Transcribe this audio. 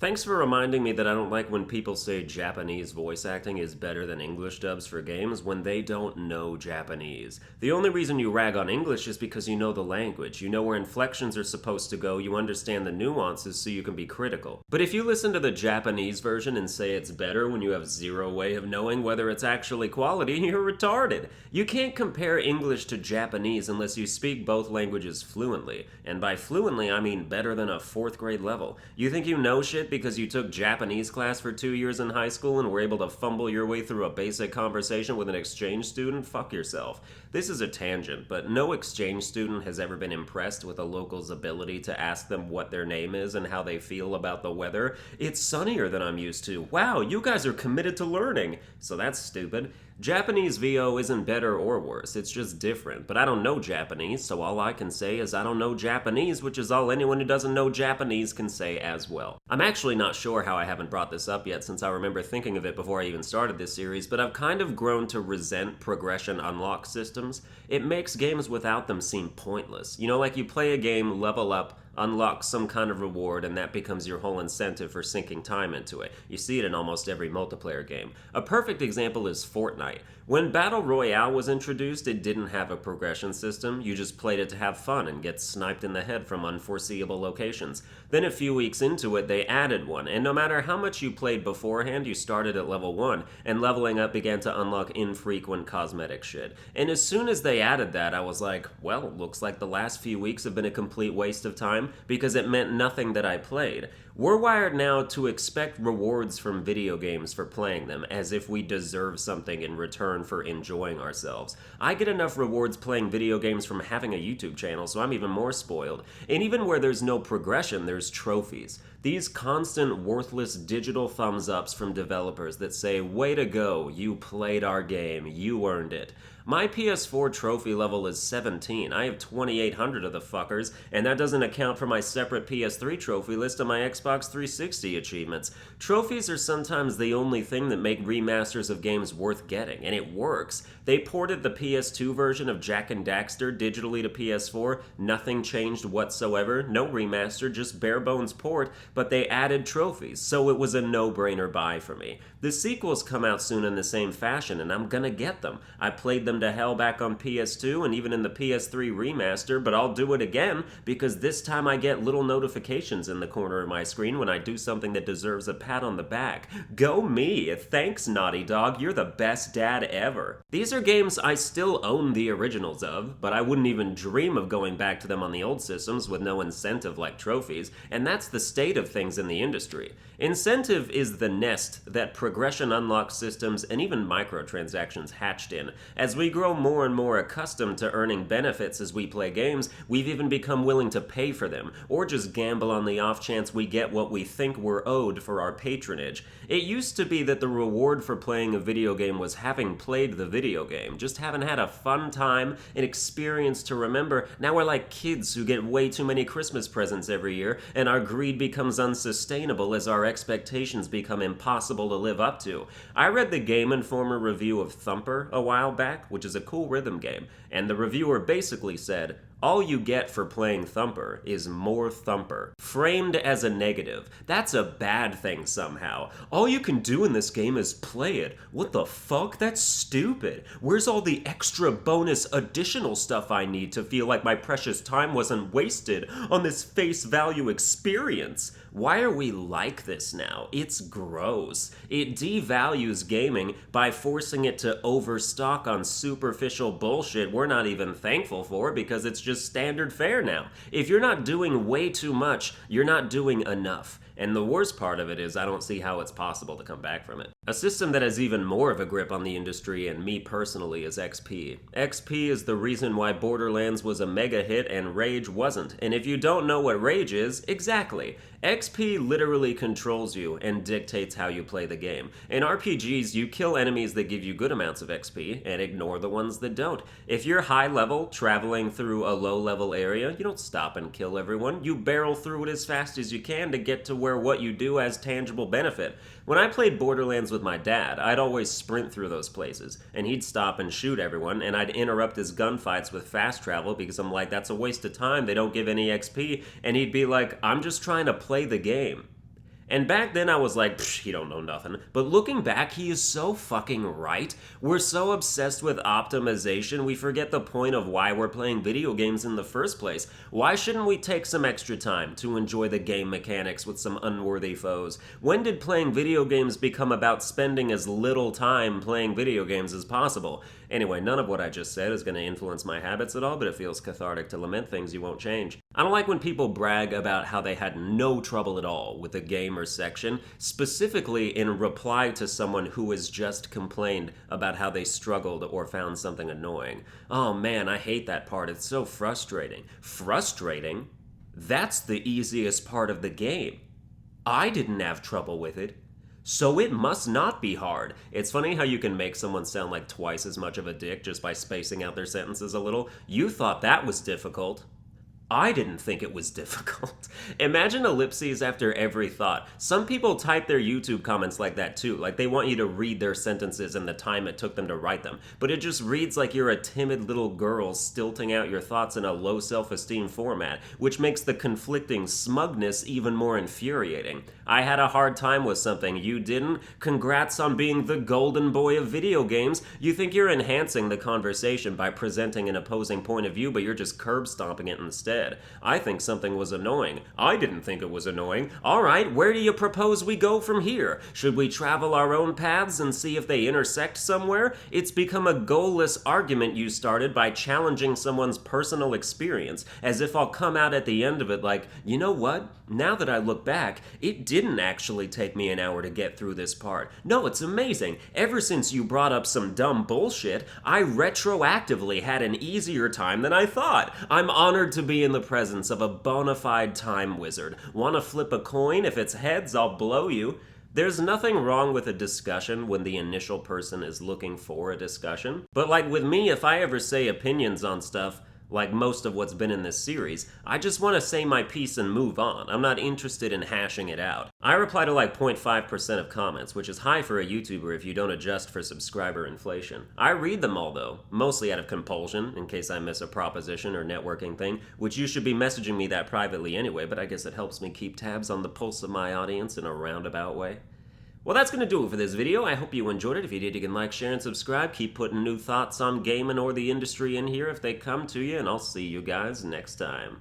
Thanks for reminding me that I don't like when people say Japanese voice acting is better than English dubs for games when they don't know Japanese. The only reason you rag on English is because you know the language, you know where inflections are supposed to go, you understand the nuances so you can be critical. But if you listen to the Japanese version and say it's better when you have zero way of knowing whether it's actually quality, you're retarded. You can't compare English to Japanese unless you speak both languages fluently. And by fluently, I mean better than a 4th grade level. You think you know shit because you took Japanese class for 2 years in high school and were able to fumble your way through a basic conversation with an exchange student? Fuck yourself. This is a tangent, but no exchange student has ever been impressed with a local's ability to ask them what their name is and how they feel about the weather. It's sunnier than I'm used to. Wow, you guys are committed to learning. So that's stupid. Japanese VO isn't better or worse, it's just different. But I don't know Japanese, so all I can say is I don't know Japanese, which is all anyone who doesn't know Japanese can say as well. I'm actually not sure how I haven't brought this up yet, since I remember thinking of it before I even started this series, but I've kind of grown to resent progression unlock systems. It makes games without them seem pointless. You know, like you play a game, level up, unlock some kind of reward, and that becomes your whole incentive for sinking time into it. You see it in almost every multiplayer game. A perfect example is Fortnite. When Battle Royale was introduced, it didn't have a progression system. You just played it to have fun and get sniped in the head from unforeseeable locations. Then a few weeks into it, they added one, and no matter how much you played beforehand, you started at level 1, and leveling up began to unlock infrequent cosmetic shit. And as soon as they added that, I was like, well, looks like the last few weeks have been a complete waste of time, because it meant nothing that I played. We're wired now to expect rewards from video games for playing them, as if we deserve something in return for enjoying ourselves. I get enough rewards playing video games from having a YouTube channel, so I'm even more spoiled. And even where there's no progression, there's trophies. These constant, worthless digital thumbs ups from developers that say, way to go, you played our game, you earned it. My PS4 trophy level is 17. I have 2,800 of the fuckers, and that doesn't account for my separate PS3 trophy list and my Xbox 360 achievements. Trophies are sometimes the only thing that make remasters of games worth getting, and it works. They ported the PS2 version of Jak and Daxter digitally to PS4, nothing changed whatsoever, no remaster, just bare bones port, but they added trophies, so it was a no-brainer buy for me. The sequels come out soon in the same fashion, and I'm gonna get them. I played them to hell back on PS2 and even in the PS3 remaster, but I'll do it again because this time I get little notifications in the corner of my screen when I do something that deserves a pat on the back. Go me! Thanks, Naughty Dog, you're the best dad ever. These are games I still own the originals of, but I wouldn't even dream of going back to them on the old systems with no incentive like trophies, and that's the state of things in the industry. Incentive is the nest that progression unlock systems and even microtransactions hatched in. As we grow more and more accustomed to earning benefits as we play games, we've even become willing to pay for them, or just gamble on the off chance we get what we think we're owed for our patronage. It used to be that the reward for playing a video game was having played the video game, just having had a fun time, an experience to remember. Now we're like kids who get way too many Christmas presents every year, and our greed becomes unsustainable as our expectations become impossible to live up to. I read the Game Informer review of Thumper a while back, which is a cool rhythm game, and the reviewer basically said, all you get for playing Thumper is more Thumper, framed as a negative. That's a bad thing somehow. All you can do in this game is play it. What the fuck? That's stupid. Where's all the extra bonus additional stuff I need to feel like my precious time wasn't wasted on this face value experience? Why are we like this now? It's gross. It devalues gaming by forcing it to overstock on superficial bullshit we're not even thankful for because it's just standard fare now. If you're not doing way too much, you're not doing enough. And the worst part of it is I don't see how it's possible to come back from it. A system that has even more of a grip on the industry and me personally is XP. XP is the reason why Borderlands was a mega hit and Rage wasn't. And if you don't know what Rage is, exactly. XP literally controls you and dictates how you play the game. In RPGs, you kill enemies that give you good amounts of XP and ignore the ones that don't. If you're high level, traveling through a low level area, you don't stop and kill everyone. You barrel through it as fast as you can to get to where what you do has tangible benefit. When I played Borderlands with my dad, I'd always sprint through those places, and he'd stop and shoot everyone, and I'd interrupt his gunfights with fast travel because I'm like, that's a waste of time, they don't give any XP, and he'd be like, I'm just trying to play the game. And back then I was like, psh, he don't know nothing. But looking back, he is so fucking right. We're so obsessed with optimization, we forget the point of why we're playing video games in the first place. Why shouldn't we take some extra time to enjoy the game mechanics with some unworthy foes? When did playing video games become about spending as little time playing video games as possible? Anyway, none of what I just said is going to influence my habits at all, but it feels cathartic to lament things you won't change. I don't like when people brag about how they had no trouble at all with a game or section, specifically in reply to someone who has just complained about how they struggled or found something annoying. Oh man, I hate that part. It's so frustrating. Frustrating? That's the easiest part of the game. I didn't have trouble with it. So it must not be hard. It's funny how you can make someone sound like twice as much of a dick just by spacing out their sentences a little. You thought that was difficult. I didn't think it was difficult. Imagine ellipses after every thought. Some people type their YouTube comments like that too, like they want you to read their sentences and the time it took them to write them. But it just reads like you're a timid little girl stilting out your thoughts in a low self-esteem format, which makes the conflicting smugness even more infuriating. I had a hard time with something, you didn't? Congrats on being the golden boy of video games. You think you're enhancing the conversation by presenting an opposing point of view, but you're just curb stomping it instead. I think something was annoying. I didn't think it was annoying. Alright, where do you propose we go from here? Should we travel our own paths and see if they intersect somewhere? It's become a goalless argument you started by challenging someone's personal experience, as if I'll come out at the end of it like, you know what? Now that I look back, it didn't actually take me an hour to get through this part. No, it's amazing. Ever since you brought up some dumb bullshit, I retroactively had an easier time than I thought. I'm honored to be in the presence of a bona fide time wizard. Wanna flip a coin? If it's heads, I'll blow you. There's nothing wrong with a discussion when the initial person is looking for a discussion. But like with me, if I ever say opinions on stuff, like most of what's been in this series, I just want to say my piece and move on. I'm not interested in hashing it out. I reply to like 0.5% of comments, which is high for a YouTuber if you don't adjust for subscriber inflation. I read them all though, mostly out of compulsion, in case I miss a proposition or networking thing, which you should be messaging me that privately anyway, but I guess it helps me keep tabs on the pulse of my audience in a roundabout way. Well, that's going to do it for this video. I hope you enjoyed it. If you did, you can like, share, and subscribe. Keep putting new thoughts on gaming or the industry in here if they come to you, and I'll see you guys next time.